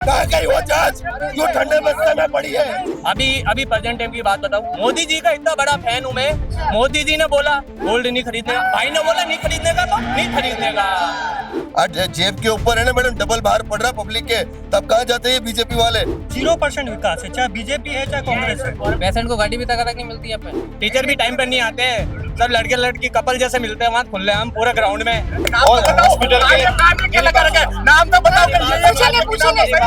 कहाँ गई वो जांच? क्यों ठंडे बस्ते में पड़ी है? अभी प्रेजेंट टाइम की बात बताऊं, मोदी जी का इतना बड़ा फैन हूं मैं। मोदी जी ने बोला गोल्ड नहीं खरीदने का, भाई ने बोला नहीं खरीदने का तो नहीं खरीदने का। आज जेब के ऊपर है ना मैडम, डबल भार पड़ रहा पब्लिक के, तब कहाँ जाते हैं बीजेपी वाले? 0% विकास है, चाहे बीजेपी है चाहे कांग्रेस है। पेशेंट को गाड़ी भी तक नहीं मिलती है। टीचर भी टाइम पर नहीं आते हैं, सब लड़के लड़की कपल जैसे मिलते हैं वहाँ खुलेआम पूरे ग्राउंड में। और हॉस्पिटल के नाम तो बताओ।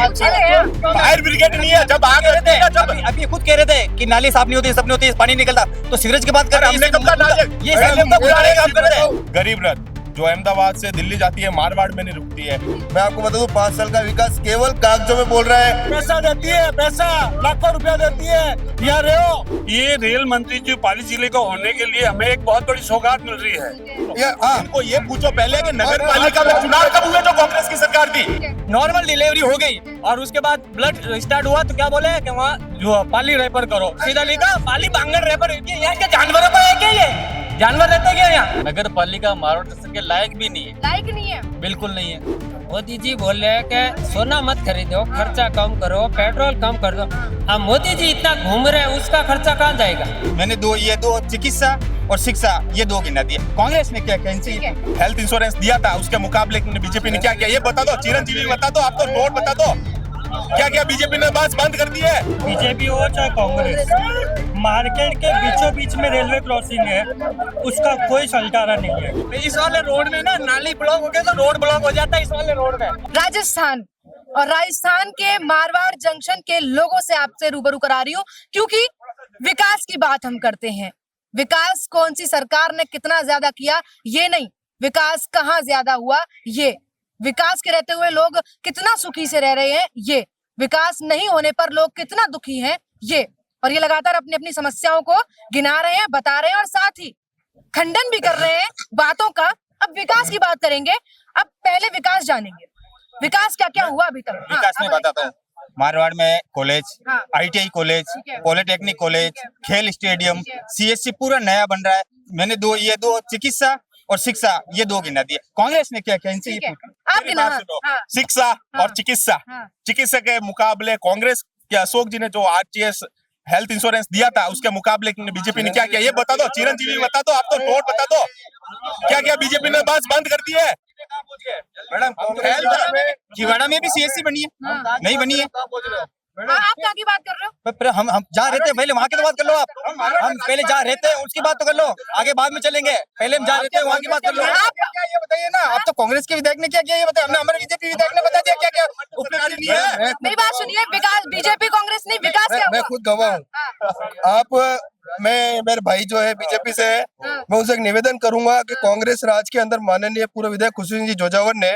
फायर ब्रिगेड नहीं है, जब आग लगती है जब अभी खुद कह रहे थे कि नाली साफ नहीं होती, सब नहीं होती, पानी निकलता, तो सीवरेज की बात कर रहे हैं। हमने कब कहा नाली? ये सब पुराने काम कर रहे हैं। गरीब रथ जो अहमदाबाद से दिल्ली जाती है, मारवाड़ में नहीं रुकती है। मैं आपको बता दूं, 5 साल का विकास केवल कागजों में बोल रहा है। पैसा देती है, पैसा लाखों रुपया देती है। यहाँ रहो, ये रेल मंत्री जो पाली जिले का होने के लिए हमें एक बहुत बड़ी सौगात मिल रही है। इनको ये पूछो पहले कि नगर पालिका में चुनाव कब हुए जो कांग्रेस की सरकार थी? नॉर्मल डिलीवरी हो गई और उसके बाद ब्लड स्टार्ट हुआ तो क्या बोले कि वहाँ जो पाली रेफर करो, सीधा लिखा पाली बांगड़ रेफर। यहाँ के जानवरों का है क्या? ये जानवर रहते हैं क्या यहाँ? नगर पालिका मारोड़ के लायक भी नहीं है। लायक नहीं है, बिल्कुल नहीं है। मोदी जी बोल रहे हैं कि सोना मत खरीदो, खर्चा कम करो, पेट्रोल कम कर दो। अब मोदी जी इतना घूम रहे हैं, उसका खर्चा कहाँ जाएगा? मैंने दो चिकित्सा और शिक्षा ये 2 गिना दिए। कांग्रेस ने क्या किया? हेल्थ इंश्योरेंस दिया था, उसके मुकाबले बीजेपी ने क्या किया? ये बता दो। चिरंजीवी बता दो, आप तो नोट बता दो। क्या क्या बीजेपी ने बस बंद कर दी है? बीजेपी हो चाहे कांग्रेस, मार्केट के बीचों बीच में रेलवे क्रॉसिंग है, उसका कोई सलटारा नहीं है। इस वाले रोड में ना नाली ब्लॉक हो गया तो रोड ब्लॉक हो जाता है इस वाले रोड में। राजस्थान और राजस्थान के मारवाड़ जंक्शन के लोगों से आपसे रूबरू करा रही हूँ, क्योंकि विकास की बात हम करते हैं। विकास कौन सी सरकार ने कितना ज्यादा किया ये नहीं, विकास कहाँ ज्यादा हुआ ये, विकास के रहते हुए लोग कितना सुखी से रह रहे हैं ये, विकास नहीं होने पर लोग कितना दुखी हैं ये, और ये लगातार अपनी अपनी समस्याओं को गिना रहे हैं, बता रहे हैं और साथ ही खंडन भी कर रहे हैं बातों का। अब विकास की बात करेंगे, अब पहले विकास जानेंगे, विकास क्या क्या हुआ अभी तक। विकास में बताता हूँ। मारवाड़ में college, ITI college, polytechnic college, खेल स्टेडियम, CSC पूरा नया बन रहा है। मैंने दो चिकित्सा और शिक्षा ये 2 गिना दिए। कांग्रेस ने क्या किया? आप गिना। शिक्षा और चिकित्सा, चिकित्सा के मुकाबले कांग्रेस के अशोक जी ने जो RTS हेल्थ इंश्योरेंस दिया था, उसके मुकाबले बीजेपी ने क्या किया? ये बता दो। चिरंजीवी बता दो, आप तो नोट बता दो। क्या क्या बीजेपी ने बस बंद कर दी है? मैडम छिवाड़ा में भी CSC बनी है? नहीं बनी है। आप क्या की बात कर रहे हो? हम जा रहे थे, पहले वहाँ की तो बात कर लो आप। हम पहले जा रहे थे, उसकी बात तो कर लो, आगे बाद में चलेंगे। पहले हम जा रहे थे, वहाँ की बात कर लो। आप ये बताइए ना, आप तो कांग्रेस के विधायक ने क्या किया ये बताइए। हमने हमारे बीजेपी विधायक ने बता दिया क्या क्या उपलब्धि नहीं है। मेरी बात सुनिए, विकास बीजेपी कांग्रेस नहीं, विकास क्या मैं हुआ? खुद गवाह हूँ। आप मेरे भाई जो है बीजेपी से है, मैं उनसे एक निवेदन करूंगा कि कांग्रेस राज के अंदर माननीय पूर्व विधायक खुशी जी जोजावर ने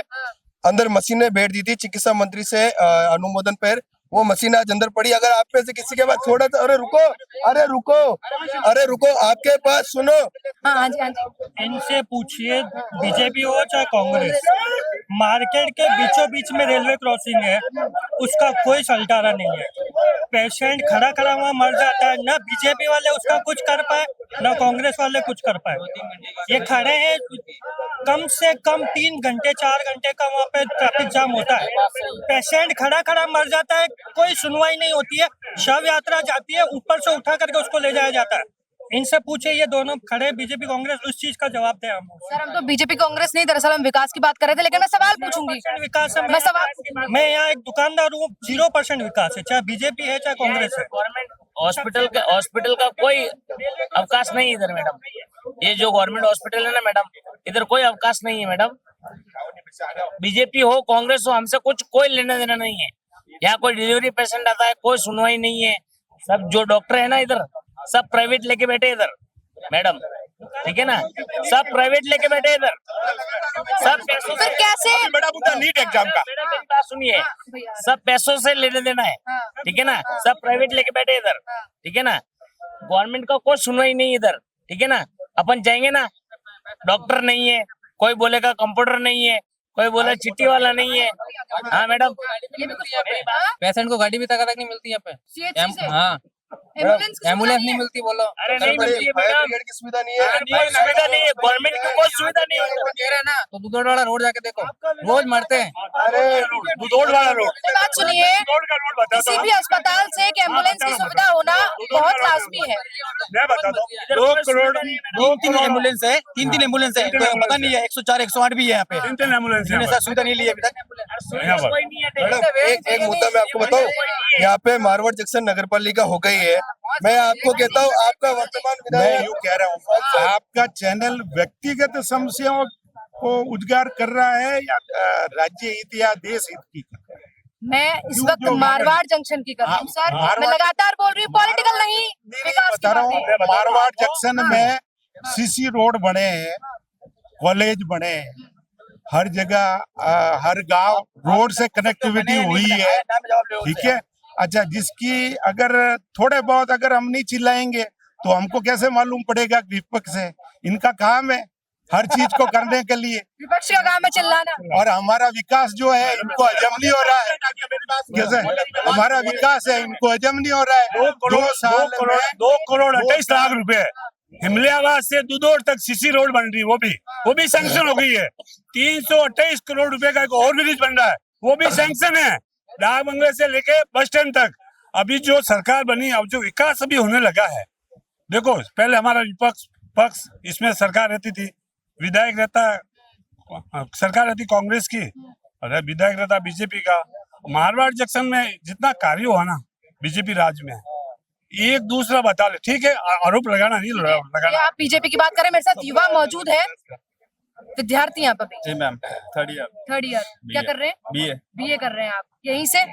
अंदर मशीनें भेज दी थी चिकित्सा मंत्री से अनुमोदन पर। वो मशीन आज अंदर पड़ी। अगर आप में से किसी के पास थोड़ा सा, अरे रुको, आपके पास सुनो। हाँ जी। इनसे पूछिए, बीजेपी हो चाहे कांग्रेस, मार्केट के बीचों बीच में रेलवे क्रॉसिंग है, उसका कोई सलटारा नहीं है। पेशेंट खड़ा खड़ा वहाँ मर जाता है, ना बीजेपी वाले उसका कुछ कर पाए ना कांग्रेस वाले कुछ कर पाए। ये खड़े हैं, कम से कम 3 घंटे 4 घंटे का वहाँ पे ट्रैफिक जाम होता है, पेशेंट खड़ा खड़ा मर जाता है, कोई सुनवाई नहीं होती है। शव यात्रा जाती है, ऊपर से उठा करके उसको ले जाया जाता है। इनसे पूछे, ये दोनों खड़े बीजेपी कांग्रेस, उस चीज का जवाब दे। हम सर, हम तो बीजेपी कांग्रेस नहीं, दरअसल हम विकास की बात कर रहे थे, लेकिन मैं सवाल पूछूंगी। विकास है, मैं यहाँ एक दुकानदार हूँ, 0% विकास है, चाहे बीजेपी है चाहे कांग्रेस है। गवर्नमेंट हॉस्पिटल का कोई अवकाश नहीं इधर मैडम। ये जो गवर्नमेंट हॉस्पिटल है ना मैडम, इधर कोई अवकाश नहीं है मैडम। बीजेपी हो कांग्रेस हो, हमसे कुछ कोई लेना देना नहीं है। यहाँ कोई डिलीवरी पेशेंट आता है, कोई सुनवाई नहीं है। सब जो डॉक्टर है ना इधर, सब प्राइवेट लेके बैठे इधर मैडम, ठीक है ना, सब प्राइवेट लेके बैठे इधर, सब पैसों से। कैसे? बड़ा मुद्दा नीट एग्जाम का। मैडम मेरी बात सुनिए, सब पैसों से लेने देना है, ठीक है ना, सब प्राइवेट लेके बैठे इधर, ठीक है ना, गवर्नमेंट का कोई सुनवाई नहीं इधर, ठीक है ना। अपन जाएंगे ना, डॉक्टर नहीं है, कोई बोलेगा कंप्यूटर नहीं है, कोई बोला चिट्ठी वाला नहीं है। हाँ मैडम, ये भी कुछ पेशेंट को गाड़ी भी तक नहीं मिलती यहाँ पे। CHC से? हाँ, एम्बुलेंस की एम्बुलेंस सुविधा नहीं मिलती बोलो। अरे नहीं मिलती है फायर मैडम, ब्रिगेड की सुविधा नहीं है। कोई सुविधा नहीं है, गवर्नमेंट की कोई सुविधा नहीं है। कह रहे हैं ना, तो दुधौड़ वाला रोड जाके देखो, रोज मरते हैं। अरे दुधौड़ वाला रोड, मेरी बात सुनिए, दुधौड़ का रोड बताता किसी हूँ। भी अस्पताल से एक एम्बुलेंस की सुविधा होना बहुत लाजमी है। मैं बताता हूँ, इधर 2 कोई करोड़ सुविधा नहीं है मैडम। 3 एम्बुलेंस है, 3 एम्बुलेंस है, तो पता नहीं है 104 108 भी है यहाँ पे। 3 एम्बुलेंस इन्होंने ऐसा सुविधा नहीं ली है अभी तक। सुविधा कोई नहीं है। मैडम एक मुद्दा मैं आपको बताऊं, यहाँ पे मारवाड़ जंक्शन नगर पालिका हो गई है। मैं आपको कहता हूँ आपका वर्तमान मैं विधायक यूँ कह रहा हूँ, आपका चैनल व्यक्तिगत समस्याओं को उजागर कर रहा है या राज्य हित या देश हित की? मैं इस वक्त मारवाड़ जंक्शन की कर रही हूँ सर, मैं लगातार बोल रही हूँ, पॉलिटिकल नहीं, विकास की बता रहा बातें। हूँ, मारवाड़ जंक्शन में सीसी रोड बने हैं, कॉलेज बने हैं, हर जगह हर गांव रोड से कनेक्टिविटी हुई है, ठीक है। अच्छा, जिसकी अगर थोड़े बहुत अगर हम नहीं चिल्लाएंगे तो हमको कैसे मालूम पड़ेगा कि विपक्ष है, इनका काम है हर चीज को करने के लिए, विपक्ष का काम है चिल्लाना। और हमारा विकास जो है इनको हजम नहीं हो रहा है। कैसे हमारा विकास है इनको हजम नहीं हो रहा है। 2 करोड़ 28 लाख रुपए हिमलियावाद से दुधौड़ तक सीसी रोड बन रही है, वो भी सैंक्शन हो गई है। 328 करोड़ रुपए का एक और ब्रिज बन रहा है, वो भी सैंक्शन है। डाक बंगले से लेके बस स्टैंड तक अभी जो सरकार बनी, अब जो विकास अभी होने लगा है। देखो, पहले हमारा विपक्ष पक्ष इसमें सरकार रहती थी, विधायक रहता, सरकार रहती कांग्रेस की, और विधायक रहता बीजेपी का। मारवाड़ जंक्शन में जितना कार्य हुआ ना बीजेपी राज में, एक दूसरा बता ले, ठीक है, आरोप लगाना नहीं ये लगाना। आप बीजेपी की बात करें, मेरे साथ युवा मौजूद है, विद्यार्थी यहाँ पर भी। जी ma'am, 3rd year third year क्या कर रहे हैं? बीए। बीए कर रहे हैं आप, यहीं से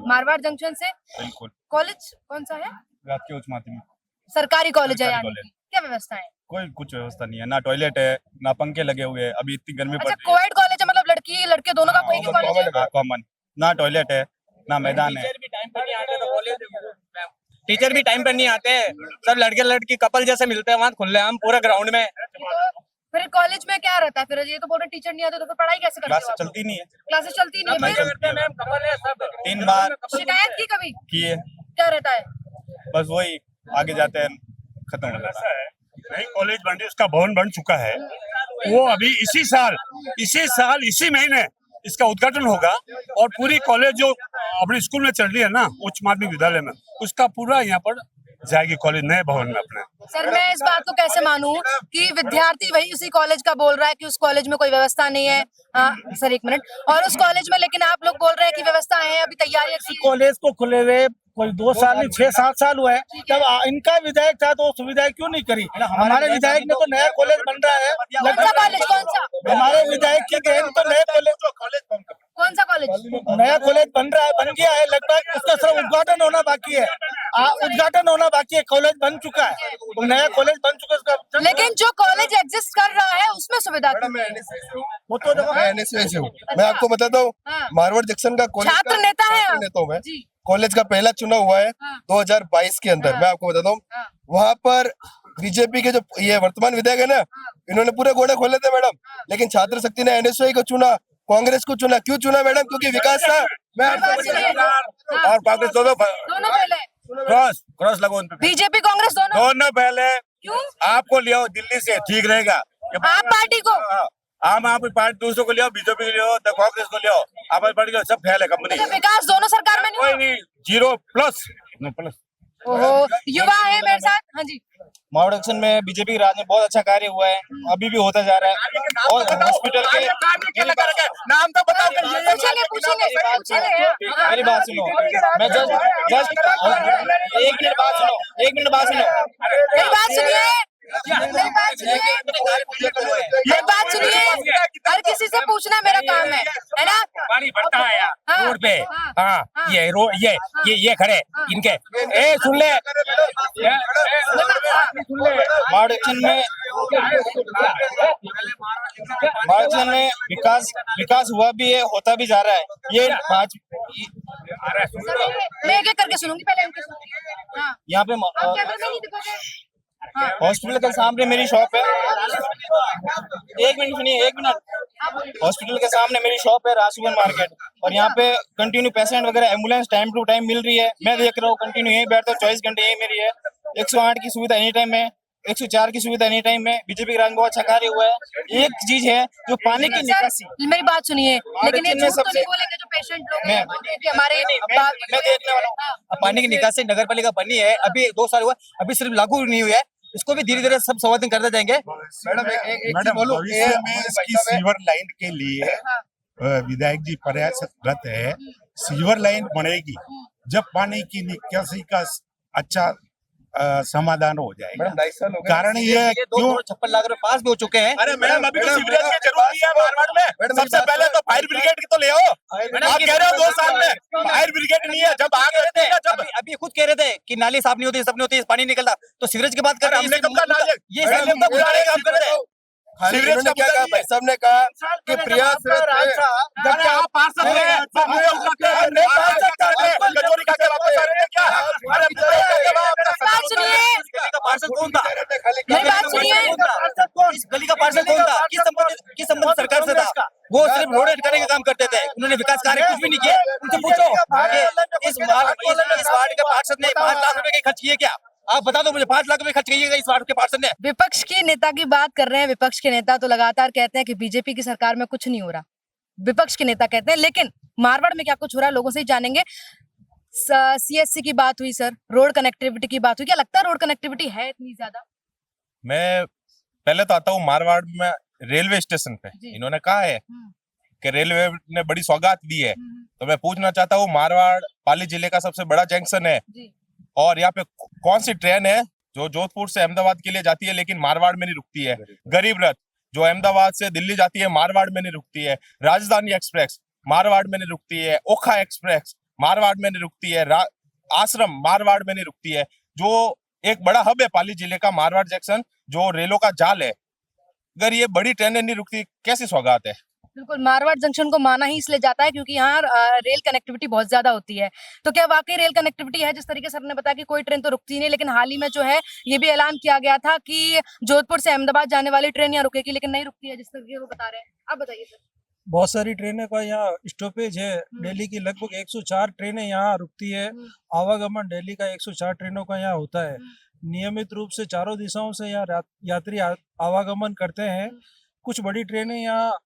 मारवाड़ जंक्शन से? बिल्कुल, कॉलेज कौन सा है? रात के उच्च माध्यमिक सरकारी कॉलेज है सरकारी यानी कॉलेज। कि? क्या व्यवस्था है? कोई कुछ व्यवस्था नहीं है, ना टॉयलेट है, ना पंखे लगे हुए हैं, अभी इतनी गर्मी पड़ अच्छा, रही है। कोएड कॉलेज है, मतलब लड़की लड़के दोनों का कोई कॉलेज है? कॉमन, ना टॉयलेट है, ना मैदान है। टीचर भी टाइम पर नहीं आते हैं, सब लड़के लड़की कपल जैसे मिलते हैं वहाँ खुले हम पूरा ग्राउंड में। तो फिर कॉलेज में क्या रहता है? फिर ये तो बोल रहे टीचर नहीं आते, तो फिर पढ़ाई कैसे करते क्लास हो आप? चलती नहीं है, क्लासेस चलती नहीं है, फिर 3 बार शिकायत की कभी? किए, क्या रहता है? बस वही आगे जाते हैं खत्म हो जाता है। नई कॉलेज बन रही, उसका भवन बन चुका है, वो अभी इसी साल इसी महीने इसका उद्घाटन होगा, और पूरी कॉलेज जो अपने स्कूल में चल रही है ना, उच्च माध्यमिक विद्यालय में, उसका पूरा यहाँ पर जाएगी कॉलेज नए भवन में अपने। सर, मैं इस बात को कैसे मानूं कि विद्यार्थी वही उसी कॉलेज का बोल रहा है कि उस कॉलेज में कोई व्यवस्था नहीं है। सर एक मिनट, और उस कॉलेज में लेकिन आप लोग बोल रहे हैं कि व्यवस्था है, अभी तैयारियां की हैं। कॉलेज को खुले हुए कोई 2 साल नहीं 6-7 साल हुआ है, तब इनका विधायक था तो सुविधाएं क्यों नहीं करी? हमारे विधायक ने तो नया कॉलेज बन रहा है, कौन सा कॉलेज? कौन सा? हमारे विधायक की बहन तो नया कॉलेज कौन सा कॉलेज? नया कॉलेज बन रहा है, बन गया है लगभग, उसका सिर्फ उद्घाटन होना बाकी है। उद्घाटन होना बाकी है, कॉलेज बन चुका है, नया कॉलेज बन चुका है उसका। लेकिन जो कॉलेज एग्जिस्ट कर रहा है उसमें सुविधा क्यों है? वो तो देखो, मैं NSY से हूँ। मैं आपको बताता हूँ, हाँ। मारवाड़ जंक्शन का कॉलेज छात्र नेता है आप? नेता हूँ मैं। जी। कॉलेज का पहला चुनाव हुआ है हाँ। 2022 के अंदर। हाँ। मैं आपको बताता हूँ, हाँ। वहाँ पर बीजेपी के जो ये वर्तमान विधायक है ना, इन्होंने पूरे घोड़े खोले थे मैडम, लेकिन छात्र शक्ति ने NSY को चुना, कांग्रेस को चुना। क्यों चुना मैडम? क्योंकि विकास था। मैं आपको हाँ। और कांग्रेस दोनों पहले क्रॉस लगो उन पे। बीजेपी कांग्रेस दोनों पहले क्यों? आपको ले आओ दिल्ली से, ठीक रहेगा। आप पार्टी को? आम आदमी पार्टी दूसरों को ले आओ, बीजेपी को ले आओ, कांग्रेस को ले आओ, आप पार्टी को, सब फैल है कंपनी। तो विकास दोनों सरकार में नहीं कोई हुआ? नहीं, 0+। ओहो, युवा है मेरे साथ। हाँ जी, मारवाड़ जंक्शन में बीजेपी के राज में बहुत अच्छा कार्य हुआ है, अभी भी होता जा रहा है। और हॉस्पिटल के नाम तो बताओ। पूछेंगे। मेरी बात सुनो, मैं जस्ट 1 मिनट बात सुनो, 1 मिनट बात सुनो, मेरी बात सुनिए, मेरी बात सुनिए। हर किसी से पूछना मेरा काम है ना? पानी भरता है यहाँ हाँ, रोड पे। हाँ, हाँ, ये रोड ये खड़े इनके, सुन ले। मारवाड़ जंक्शन में विकास हुआ भी है, होता भी जा रहा है। ये मैं एक एक करके सुनूंगी, पहले इनके सुनूंगी। हाँ, यहाँ पे आप कैमरे में नहीं दिखोगे? हाँ, हॉस्पिटल के सामने मेरी शॉप है। 1 मिनट सुनिए, 1 मिनट। हॉस्पिटल के सामने मेरी शॉप है राजसुवन मार्केट, और यहाँ पे कंटिन्यू पेशेंट वगैरह एम्बुलेंस टाइम टू टाइम मिल रही है। मैं देख रहा हूँ कंटिन्यू यहीं बैठता हूँ, 24 घंटे यही मेरी है। 108 की सुविधा एनी टाइम है, 104 की सुविधा एनी टाइम है। बीजेपी का राज बहुत अच्छा कार्य हुआ है। एक चीज है जो पानी की निकासी, मेरी बात सुनिए, लेकिन ये जिनमें झूठ तो सबसे- नहीं बोलेंगे जो पेशेंट लोग हैं, मैं- बोलते हैं कि हमारे मैं देखने वाला हूँ। अब पानी की निकासी नगर पालिका बनी है, अभी 2 साल हुआ, अभी सिर्फ लागू नहीं हुई है। इसको भी धीरे धीरे सब संवर्धन करते जाएंगे। मैडम एक चीज मैडम बोलूं, भविष्य में इसकी सीवर लाइन के लिए विधायक जी प्रयासरत है। सीवर लाइन बनेगी जब पानी की निकासी का अच्छा समाधान हो जाएगा। मैडम 2.5 साल हो गए। कारण ये है 2 क्यों करोड़ 56 लाख रुपए पास भी हो चुके हैं। अरे मैडम अभी तो मैडम, सीवरेज की मैडम, जरूरत नहीं है मारवाड़ में। मैडम, सबसे मेरी पहले बात तो फायर ब्रिगेड की तो ले आओ। आप कह रहे हो 2 साल में फायर ब्रिगेड नहीं है, जब आग लगती है ना, जब अभी खुद कह रहे थे कि नाली साफ नहीं होती, सब नहीं होती, पानी निकलता, तो सीवरेज की बात कर रहे हैं। हमने कब कहा नाली? ये मैडम, सिर्फ बुझाने का काम कर रहे हैं। खाली सीवरेज इन्होंने का क्या मुद्दा कहा, नहीं है। भाई साहब ने कहा कि प्रयासरत है। अरे आप पार्षद हैं, सब मुझे उठाते हैं, पार्षद करते हैं, कचौरी खा के वापस आ रहे थे क्या? अरे मुझे उठाते हैं, आप अपना बात सुनिए, इस गली का पार्षद कौन था? मेरी बात सुनिए। इस गली का पार्षद कौन था? किस संबंध सरकार से था? वो सिर्फ रोड हटाने का काम करते थे, उन्होंने विकास कार्य कुछ भी नहीं किए। उनसे पूछो कि इस वार्ड के पार्षद ने 5 लाख रुपए खर्च किए क्या? आप बता दो मुझे, 5 लाख रुपए खर्च किए इस वार्ड के पार्षद ने। विपक्ष की नेता की बात कर रहे हैं। विपक्ष के नेता तो लगातार कहते हैं कि बीजेपी की सरकार में कुछ नहीं हो रहा, विपक्ष के नेता कहते हैं, लेकिन मारवाड़ में क्या कुछ हो रहा है लोगों से ही जानेंगे। सीएससी की बात हुई सर, रोड कनेक्टिविटी की बात हुई, क्या लगता है रोड कनेक्टिविटी है इतनी ज्यादा? मैं पहले तो आता हूँ मारवाड़ में रेलवे स्टेशन पे। जी। इन्होंने कहा है कि रेलवे ने बड़ी सौगात दी है, हम्म, तो मैं पूछना चाहता हूँ मारवाड़ पाली जिले का सबसे बड़ा जंक्शन है, जी। और यहाँ पे कौन सी ट्रेन है जो जोधपुर से अहमदाबाद के लिए जाती है लेकिन मारवाड़ में नहीं रुकती है? गरीब रथ जो अहमदाबाद से दिल्ली जाती है मारवाड़ में नहीं रुकती है। राजधानी एक्सप्रेस मारवाड़ में नहीं रुकती है। ओखा एक्सप्रेस मारवाड़ में नहीं रुकती है। आश्रम मारवाड़ में नहीं रुकती है। जो एक बड़ा हब है पाली जिले का मारवाड़ जंक्शन, जो रेलों का जाल है, अगर ये बड़ी ट्रेनें नहीं रुकती कैसी सौगात है? बिल्कुल, मारवाड़ जंक्शन को माना ही इसलिए जाता है क्योंकि यहाँ रेल कनेक्टिविटी बहुत ज्यादा होती है। तो क्या वाकई रेल कनेक्टिविटी है? जिस तरीके से सर ने बताया कि कोई ट्रेन तो रुकती नहीं, लेकिन हाल ही में जो है ये भी ऐलान किया गया था कि जोधपुर से अहमदाबाद जाने वाली ट्रेन यहाँ रुकेगी, लेकिन नहीं रुकती है जिस तरीके वो बता रहे हैं। आप बताइए सर। बहुत सारी ट्रेनें का यहाँ स्टॉपेज है। दिल्ली की लगभग 104 ट्रेनें यहाँ रुकती है। आवागमन दिल्ली का 104 ट्रेनों का यहाँ होता है। नियमित रूप से चारों दिशाओं से यहाँ यात्री आवागमन करते हैं। कुछ बड़ी ट्रेनें यहाँ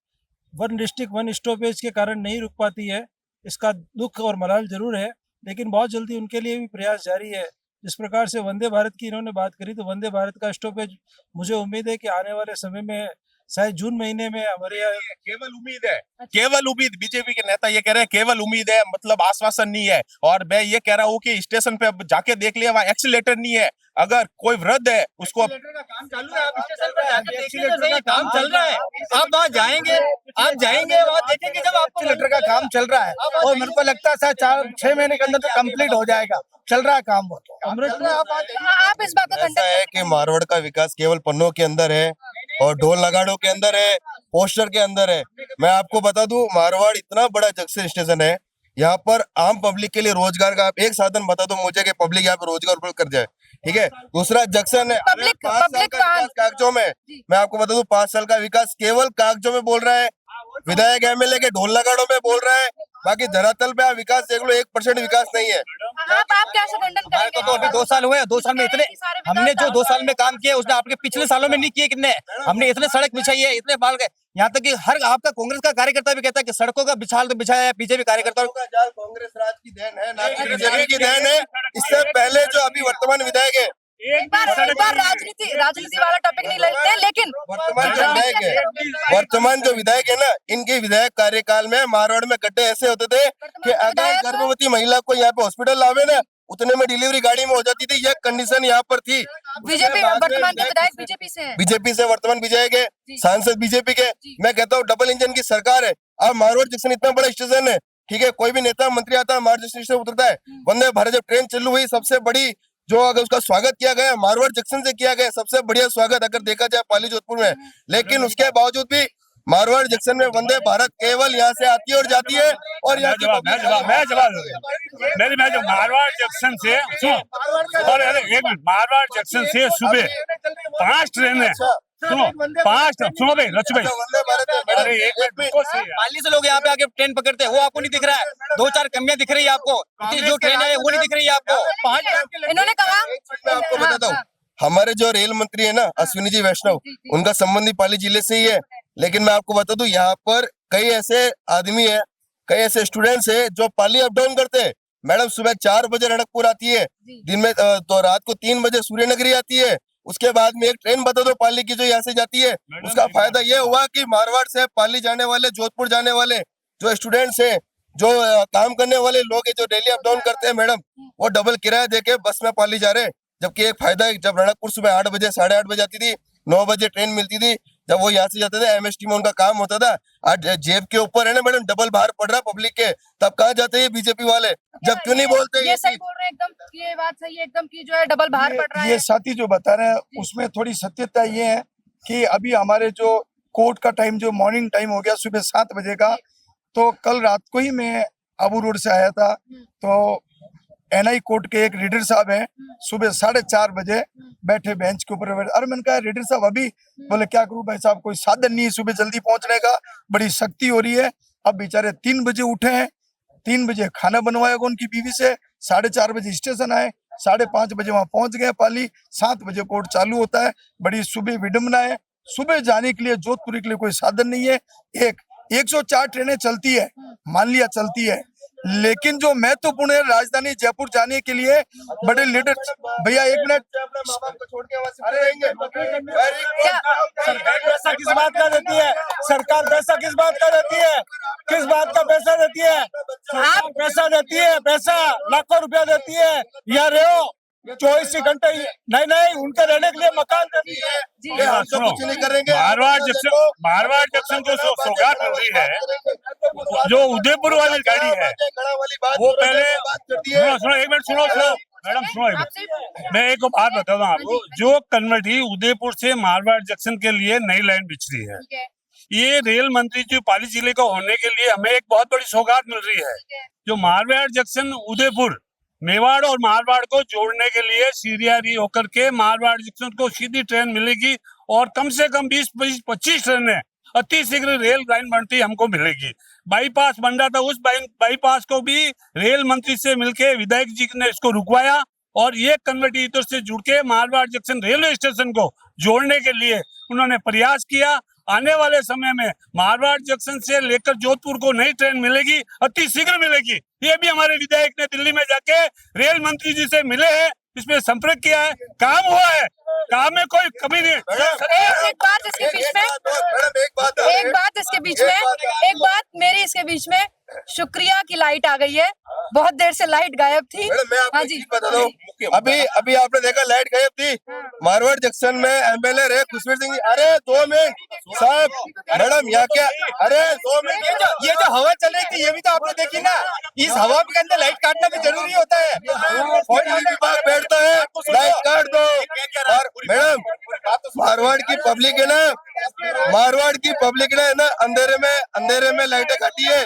वन डिस्ट्रिक्ट वन स्टॉपेज के कारण नहीं रुक पाती है, इसका दुख और मलाल जरूर है, लेकिन बहुत जल्दी उनके लिए भी प्रयास जारी है। जिस प्रकार से वंदे भारत की इन्होंने बात करी, तो वंदे भारत का स्टॉपेज मुझे उम्मीद है कि आने वाले समय में शायद जून महीने में हमारे यहाँ केवल उम्मीद है, केवल उम्मीद। बीजेपी के नेता ये कह रहे हैं केवल उम्मीद है, मतलब आश्वासन नहीं है। और मैं ये कह रहा हूँ कि स्टेशन पे अब जाके देख लिया, वहाँ एक्सीलेटर नहीं है। अगर कोई वृद्ध है उसको काम चालू है, आप स्टेशन पर जाके देखिए तो सही, काम चल रहा है। आप वहाँ जाएंगे वहाँ देखेंगे जब आपको लेटर का काम चल रहा है, और मेरे को लगता है शायद 4-6 महीने के अंदर तो कंप्लीट हो जाएगा। चल रहा है काम वो तो। आप इस बात को ऐसा है कि मारवाड़ का विकास केवल पन्नों के अंदर है और ढोल नगाड़ों के अंदर है, पोस्टर के अंदर है। मैं आपको बता दूं, मारवाड़ इतना बड़ा जंक्शन स्टेशन है, यहाँ पर आम पब्लिक के लिए रोजगार का आप एक साधन बता दो मुझे कि पब्लिक यहाँ पे रोजगार उपलब्ध कर जाए, ठीक है। दूसरा जंक्शन है, अरे 5 साल का विकास कागजों में, मैं आपको बता दूं 5 साल का विकास केवल कागजों में बोल रहा है, विधायक एमएलए के ढोल नगाड़ों में बोल रहा है, बाकी धरातल पे आप विकास देख लो 1% विकास नहीं है। आप कैसे खंडन करेंगे? तो अभी 2 साल हुए, 2 साल में इतने हमने जो 2 साल में काम किया उसने आपके पिछले सालों में नहीं किए कितने। हमने इतने सड़क बिछाई है, इतने बाल गए, यहाँ तक कि हर आपका कांग्रेस का कार्यकर्ता भी कहता है कि सड़कों का बिछाल तो बिछाया है। बीजेपी कार्यकर्ता कांग्रेस राज की देन है, ना कि बीजेपी की देन है। इससे पहले जो अभी वर्तमान विधायक है, एक बार राजनीति वाला टॉपिक नहीं लेते हैं, लेकिन वर्तमान जो विधायक है ना, इनके विधायक कार्यकाल में मारवाड़ में गड्ढे ऐसे होते थे कि अगर गर्भवती महिला को यहाँ पे हॉस्पिटल लावे ना, उतने में डिलीवरी गाड़ी में हो जाती थी। यह कंडीशन यहाँ पर थी। बीजेपी वर्तमान के विधायक बीजेपी से हैं। बीजेपी से वर्तमान विधायक है, सांसद बीजेपी के। मैं कहता हूँ डबल इंजन की सरकार है। अब मारवाड़ जंक्शन इतना बड़ा स्टेशन है, ठीक है, कोई भी नेता मंत्री आता है मारवाड़ जंक्शन से उतरता है। वंदे भारत जब ट्रेन चालू हुई, सबसे बड़ी जो अगर उसका स्वागत किया गया मारवाड़ जंक्शन से किया गया, सबसे बढ़िया स्वागत अगर देखा जाए पाली जोधपुर में। लेकिन उसके बावजूद भी मारवाड़ जंक्शन में वंदे भारत केवल यहाँ से आती है और जाती है। और यहाँ मैं जब मारवाड़ जंक्शन से सुनो, और एक मिनट, मारवाड़ जंक्शन से सुबह 5 ट्रेनें सुनो 5 सुनो भाई लक्ष्य भाई वंदे भारत है, मैडम। अरे एक मिनट रुको सही है। पाली से लोग यहाँ पे आके ट्रेन पकड़ते हैं, वो आपको नहीं दिख रहा है। 2-4 कमियां दिख रही है आपको, इतनी जो ट्रेन है वो नहीं दिख रही है आपको। 5 लाख के इन्होंने कहा मैं आपको बताता हूँ, हमारे जो रेल मंत्री है ना अश्विनी जी वैष्णव, उनका संबंधी पाली जिले से ही है। लेकिन मैं आपको बता दूं, यहाँ पर कई ऐसे आदमी है, कई ऐसे स्टूडेंट्स है जो पाली अप डाउन करते हैं। मैडम सुबह 4 बजे रणकपुर आती है, दिन में तो रात को 3 बजे सूर्यनगरी आती है। उसके बाद में एक ट्रेन बता दो पाली की जो यहाँ से जाती है। उसका फायदा ये हुआ कि मारवाड़ से पाली जाने वाले, जोधपुर जाने वाले जो स्टूडेंट्स हैं, जो काम करने वाले लोग हैं, जो डेली अप डाउन करते हैं मैडम, वो डबल किराया देके बस में पाली जा रहे हैं। जबकि एक फायदा है, जब रणकपुर सुबह 8 बजे 8:30 बजे आती थी, 9 बजे ट्रेन मिलती थी, जब वो यहाँ से जाते थे एमएसटी में उनका काम होता था। आज जेब के ऊपर है ना मैडम, डबल भार पड़ रहा पब्लिक के, तब कहाँ जाते हैं बीजेपी वाले? जब क्यों नहीं बोलते ये सही बोल रहे हैं एकदम, ये बात सही है एकदम की जो है डबल भार पड़ रहा है। ये साथी जो बता रहे हैं उसमें थोड़ी सत्यता ये है कि अभी हमारे जो कोर्ट का टाइम जो मॉर्निंग टाइम हो गया सुबह 7 बजे का, तो कल रात को ही मैं आबू रोड से आया था, तो एनआई कोर्ट के एक रीडर साहब हैं, सुबह 4:30 बजे बैठे बेंच के ऊपर। अरे मैंने कहा रीडर साहब अभी? बोले क्या करूं भाई साहब, कोई साधन नहीं है सुबह जल्दी पहुंचने का, बड़ी सख्ती हो रही है। अब बेचारे 3 बजे उठे हैं, 3 बजे खाना बनवाया उनकी बीवी से, 4:30 बजे स्टेशन आए, 5:30 बजे वहां पहुंच गए पाली, 7 बजे कोर्ट चालू होता है। बड़ी सुबह विडम्बना है, सुबह जाने के लिए जोधपुर के लिए कोई साधन नहीं है। 104 ट्रेनें चलती है, मान लिया चलती है, लेकिन जो महत्वपूर्ण है राजधानी जयपुर जाने के लिए बड़े लीडर। भैया 1 मिनट, सरकार पैसा किस बात का देती है? सरकार पैसा किस बात का देती है? किस बात का पैसा देती है? सरकार पैसा देती है, पैसा लाखों रुपया देती है। यहाँ रहो 24 घंटे, नहीं उनके रहने के लिए मकान देती है। हम तो कुछ नहीं करेंगे। मारवाड़ जंक्शन जो सौगात मिल रही है, जो उदयपुर वाली गाड़ी है, वो पहले सुनो 1 मिनट, सुनो मैडम, सुनो एक मिनट। मैं एक बात बताता हूँ आपको, जो कन्वर्टी उदयपुर से मारवाड़ जंक्शन के लिए नई लाइन बिछ रही है, ये रेल मंत्री जो पाली जिले का होने के लिए हमें एक बहुत बड़ी सौगात मिल रही है। जो मारवाड़ जंक्शन उदयपुर, मेवाड़ और मारवाड़ को जोड़ने के लिए सीरियारी होकर के मारवाड़ जंक्शन को सीधी ट्रेन मिलेगी, और कम से कम 20-25 ट्रेनें अति शीघ्र रेल लाइन बनती हमको मिलेगी। बाईपास बन रहा था, उस बाईपास को भी रेल मंत्री से मिलके विधायक जी ने इसको रुकवाया, और ये कन्वर्टी इधर से जुड़ के मारवाड़ जंक्शन रेलवे स्टेशन को जोड़ने के लिए उन्होंने प्रयास किया। आने वाले समय में मारवाड़ जंक्शन से लेकर जोधपुर को नई ट्रेन मिलेगी, अति शीघ्र मिलेगी। ये भी हमारे विधायक ने दिल्ली में जाके रेल मंत्री जी से मिले हैं, इसमें संपर्क किया है, काम हुआ है, काम में कोई कमी नहीं। एक बात इसके बीच में, एक बात इसके बीच में, एक बात मेरी इसके बीच में, शुक्रिया की लाइट आ गई है, बहुत देर से लाइट गायब थी। मैडम मैं हाँ आपको जी, एक चीज बता दूं, अभी आपने देखा लाइट गायब थी, मारवाड़ जंक्शन में एमएलए रहे खुशवीर सिंह जी। अरे 2 मिनट साहब, मैडम यहाँ क्या, अरे 2 मिनट, ये जो हवा चल रही थी ये भी तो आपने देखी ना, इस हवा के अंदर लाइट काटना भी जरूरी होता है। बिजली विभाग बैठता है, लाइट काट दो। और मैडम मारवाड़ की पब्लिक है ना, मारवाड़ की पब्लिक ना अंधेरे में लाइटें खाती है।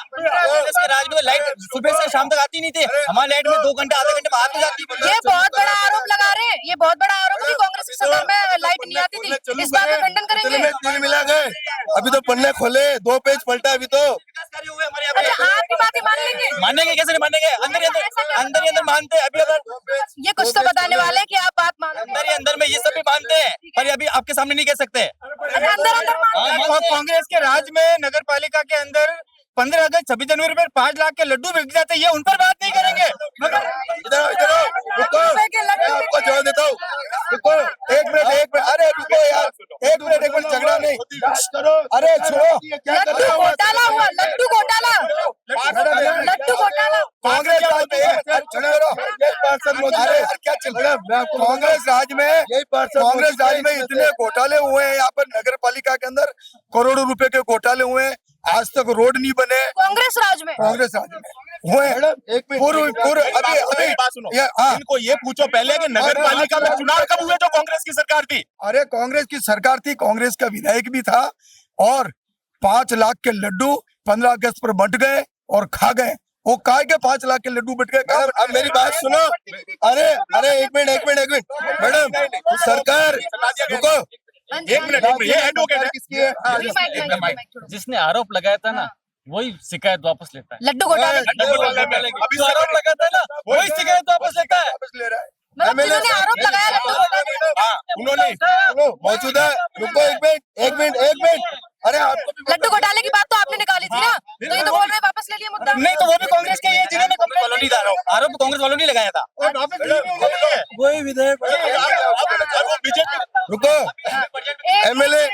कांग्रेस के राज में लाइट सुबह से शाम तक आती नहीं थी, हमारे लाइट में 2 घंटे आधे घंटे बाद में जाती है। ये बहुत बड़ा आरोप लगा रहे हैं, ये बहुत बड़ा आरोप है कि कांग्रेस की सरकार में लाइट नहीं आती थी। इस बात का खंडन करेंगे? तिल मिला गए, अभी तो पन्ने खोले, 2 पेज पलटा अभी तो। अच्छा, आपकी बातें मान लेंगे? मानेंगे कैसे नहीं मानेंगे? अंदर ही अंदर मानते हैं। अभी अगर ये कुछ तो बताने वाले हैं कि आप बात मानोगे। अंदर ही अंदर में ये सब भी मानते हैं, पर अभी आपके सामने नहीं कह सकते। अच्छा, अंदर मानते हैं। कांग्रेस के राज में नगर पालिका के अंदर 15 अगस्त 26 जनवरी पर 5 लाख के लड्डू बिक जाते हैं, ये उन पर बात नहीं करेंगे। इधर रुको, मैं आपको जवाब देता हूँ। रुको 1 मिनट, अरे रुको यार, 1 मिनट झगड़ा नहीं करो। अरे छोड़ो, लड्डू घोटाला हुआ, लड्डू घोटाला, लड्डू घोटाला। कांग्रेस राज में अरे यार क्या चल रहा है? कांग्रेस राज में इतने घोटाले हुए हैं, यहाँ पर नगर पालिका के अंदर करोड़ों रुपए के घोटाले हुए हैं, आज तक रोड नहीं बने। कांग्रेस राज में हुए अभी इनको ये पूछो पहले कि नगर पालिका में चुनाव कब हुए जो कांग्रेस की सरकार थी? अरे कांग्रेस की सरकार थी, कांग्रेस का विधायक भी था, और 5 लाख के लड्डू 15 अगस्त पर बंट गए और खा गए। वो काय के 5 लाख के लड्डू बट गए। अब मेरी बात सुनो, अरे 1 मिनट मैडम, सरकार रुको, एक मिनट ये एडवोकेट है। किसकी है? माइक छोड़ो। जिसने आरोप लगाया था ना वही शिकायत वापस लेता है। लड्डू घोटाले अभी आरोप लगाता है ना वही शिकायत वापस लेता है। वापस ले रहा है। मतलब जिन्होंने आरोप लगाया लड्डू घोटाले हाँ उन्होंने सुनो, मौजूदा रुको एक मिनट अरे आपको भी लड्डू घोटाले की बात तो आपने निकाली थी ना, तो ये तो बोल रहे हैं वापस ले लिए मुद्दा। नहीं तो वो भी कांग्रेस के ही है जिन्होंने कंप्लेंट वालों नहीं आरोप तो कांग्रेस वालों ने लगाया था। वही विधेयक बीजेपी रुको एमएलए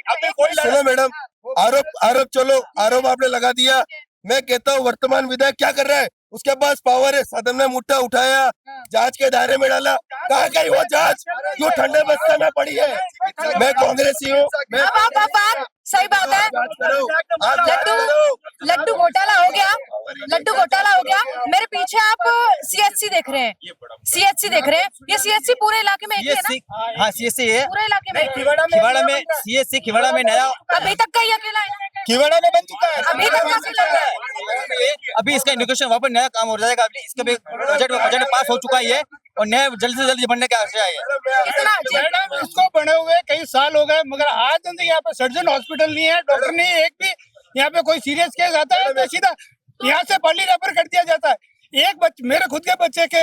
सुनो मैडम, आरोप चलो आरोप आपने लगा दिया। मैं कहता हूँ वर्तमान विधायक क्या कर रहा है, उसके पास पावर है, सदन में मुद्दा उठाया, जांच के दायरे में डाला, कहाँ गई वो जांच, क्यों ठंडे बस्ते में पड़ी है। मैं कांग्रेसी हूँ, मैं अब सही बात है। जांच करो, आप जांच करो। लड्डू घोटाला हो गया, लड्डू घोटाला हो गया। मेरे पीछे आप सीएचसी देख रहे हैं, सीएचसी देख रहे हैं। ये सीएचसी पूरे इलाके में एक ही है ना? हाँ सीएससी है पूरे इलाके में खिवाड़ा में सीएससी खिवाड़ा में नया अभी तक का ही अकेला है, खिवाड़ा में बन चुका है। अभी तक काफी लग रहा है। अभी इसका इनोग्रेशन वहाँ पर नया काम हो जाएगा। अभी इसके बजट पास हो चुका है और नया जल्द से जल्द बनने का आशा है। कितना जी? मैडम इसको बने हुए कई साल हो गए मगर आज तक यहाँ पे सर्जन हॉस्पिटल नहीं है, डॉक्टर नहीं है एक भी। यहाँ पे कोई सीरियस केस आता है तो सीधा यहाँ से पाली रेफर कर दिया जाता है। मेरे खुद के बच्चे के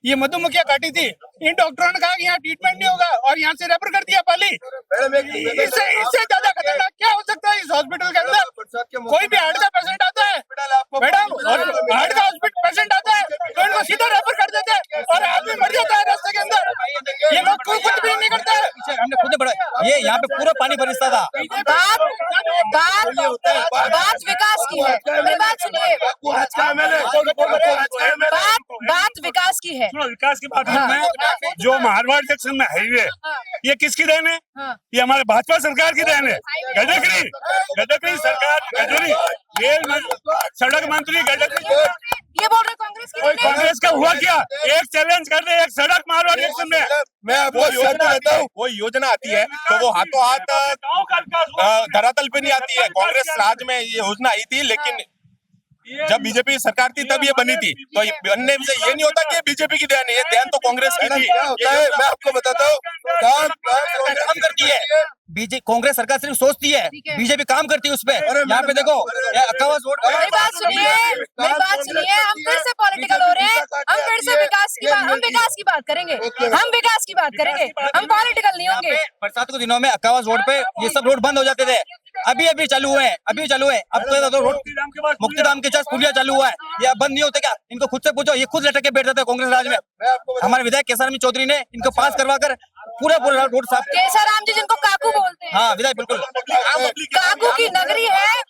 ये मधुमक्खियां काटी थी, इन डॉक्टरों ने कहा कि यहाँ ट्रीटमेंट नहीं होगा और यहाँ से रेफर कर दिया पाली। इससे ज्यादा खतरनाक क्या हो सकता है इस हॉस्पिटल के अंदर। कोई भी हार्ट का पेशेंट आता है मैडम, और हार्ट का पेशेंट आता है तो इनको सीधा रेफर कर देते हैं और आदमी मर जाता है रास्ते के अंदर। ये लोग कोई कुछ भी नहीं करता है। हमने खुद बढ़ा ये यहाँ पे पूरा पानी बरसता था। बात विकास की है, मेरी बात सुनिए, बात विकास की है। विकास की बात करते हैं। जो मारवाड़ जंक्शन में हाईवे ये किसकी देन है? ये हमारे भाजपा सरकार की देन है। गडकरी सरकार, गडकरी रेल सड़क मंत्री गडकरी। ये बोल रहे कांग्रेस की नहीं है। कांग्रेस का हुआ क्या? एक चैलेंज कर दे, एक सड़क मारवाड़ जंक्शन में मैं आपको शर्त देता हूँ, वो योजना आती है तो वो हाथों हाथ धरातल पे नहीं आती है। कांग्रेस राज में ये योजना आई थी लेकिन जब बीजेपी सरकार थी तब ये बनी थी, तो ये बनने से ये नहीं होता कि ये बीजेपी की देन है, ये देन तो कांग्रेस की थी। क्या होता है मैं आपको बताता हूँ, काम करती है कांग्रेस सरकार सिर्फ सोचती है, बीजेपी काम करती है उस पर। यहाँ पे देखो मेरी बात सुनिए, हम फिर से पॉलिटिकल हो रहे हैं। हम फिर से विकास की बात करेंगे, हम पॉलिटिकल नहीं होंगे। बरसात के दिनों में अक्कावास रोड पे ये सब रोड बंद हो जाते थे, अभी चालू हुए हैं। अब तो रोड मुक्तिधाम के पास पुलिया चालू हुआ है, ये बंद नहीं होते क्या? इनको खुद से पूछो, ये खुद लटक के बैठ जाते हैं कांग्रेस राज में। हमारे विधायक केसर चौधरी ने इनको पास करवा कर पूरा रोड साफ। केसर जी जिनको काकू बोलते हैं। हाँ विधायक बिल्कुल काकू की नगरी है।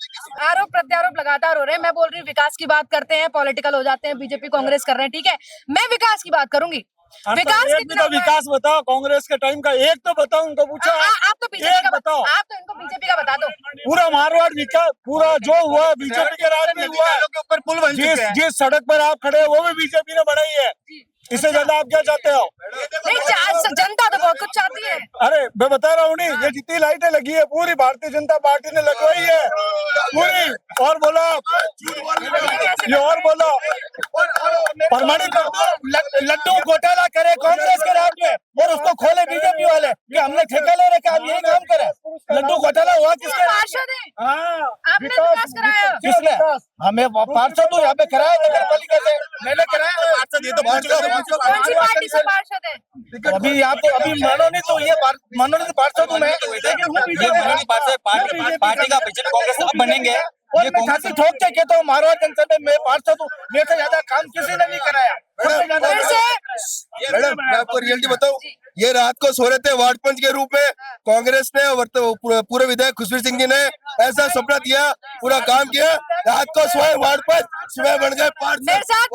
आरोप प्रत्यारोप लगातार हो रहे हैं। मैं बोल रही हूँ विकास की बात करते हैं, पॉलिटिकल हो जाते हैं, बीजेपी कांग्रेस कर रहे हैं, ठीक है। मैं विकास की बात करूंगी। विकास कितना विकास बताओ, कांग्रेस के टाइम का एक तो बताओ, उनको पूछो। आप तो बीजेपी का बताओ, आप तो इनको बीजेपी का बता दो। पूरा मारवाड़ विकास पूरा जो हुआ बीजेपी के राज में हुआ है। ऊपर पुल बन चुके हैं। जिस सड़क पर आप खड़े हो वो भी बीजेपी ने बनाई है। इससे ज्यादा आप क्या चाहते हो? नहीं, जनता तो बहुत कुछ चाहती है। अरे मैं बता रहा हूँ नहीं, ये जितनी लाइटें लगी है पूरी भारतीय जनता पार्टी ने लगवाई है पूरी। और बोला ये और बोला प्रमाणित लड्डू घोटाला करे कांग्रेस के राज में और उसको खोले बीजेपी वाले कि हमने ठेका ले रखा, हम यही काम करें। लड्डू घोटाला हुआ किसके? पार्षद है, हाँ आपने विकास कराया। किसने? हमें पार्षद तो यहाँ पे कराया नगर पालिका से, मैंने कराया पार्षद। ये तो कौन सी पार्टी से पार्षद है? अभी आपको अभी मनोनीत तो ये मनोनीत पार्षद हूँ मैं। ये मनोनीत पार्टी का प्रेसिडेंट कांग्रेस अब बनेंगे। ये कांग्रेस ठोक के कहता हूँ मारवाड़ जंक्शन में मैं पार्षद हूँ, मेरे से ज्यादा काम किसी ने नहीं कराया। मैडम मैं आपको रियलिटी बताऊं, ये रात को सो रहे थे वार्ड पंच के रूप में। कांग्रेस ने पूरे विधायक खुशबीर सिंह जी ने ऐसा सपना दिया, पूरा काम किया, रात को सोए वार्ड पंच, सुबह बन गए पार्षद।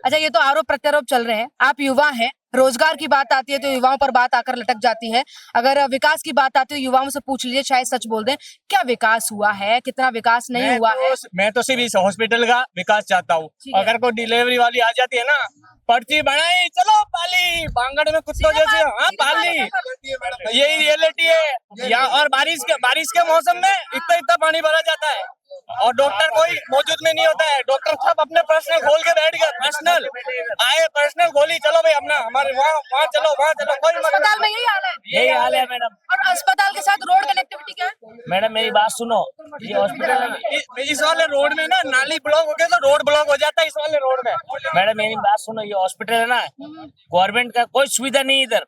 अच्छा, ये तो आरोप प्रत्यारोप चल रहे हैं। आप युवा हैं, रोजगार की बात आती है तो युवाओं पर बात आकर लटक जाती है। अगर विकास की बात आती है युवाओं से पूछ लीजिए, शायद सच बोल दें। क्या विकास हुआ है, कितना विकास नहीं हुआ है? मैं तो सिर्फ इस हॉस्पिटल का विकास चाहता हूँ। अगर कोई डिलीवरी वाली आ जाती है ना, पर्ची बनाई, चलो पाली, बांगड़ में कुत्तों जैसे, हाँ पाली, यही रियलिटी है। या और बारिश के मौसम में इतना पानी भरा जाता है और डॉक्टर कोई मौजूद में नहीं होता है। डॉक्टर सब अपने पर्सनल खोल के बैठ गए, पर्सनल खोली, चलो भाई अपना हमारे वहाँ चलो, कोई अस्पताल में यही हाल है। यही हाल है मैडम। और अस्पताल के साथ रोड कनेक्टिविटी क्या है? मैडम मेरी बात सुनो, ये हॉस्पिटल इस वाले रोड में ना नाली ब्लॉक हो गया तो रोड ब्लॉक हो जाता है इस वाले रोड में। मैडम मेरी बात सुनो, ये हॉस्पिटल है ना, गवर्नमेंट का कोई सुविधा नहीं है इधर,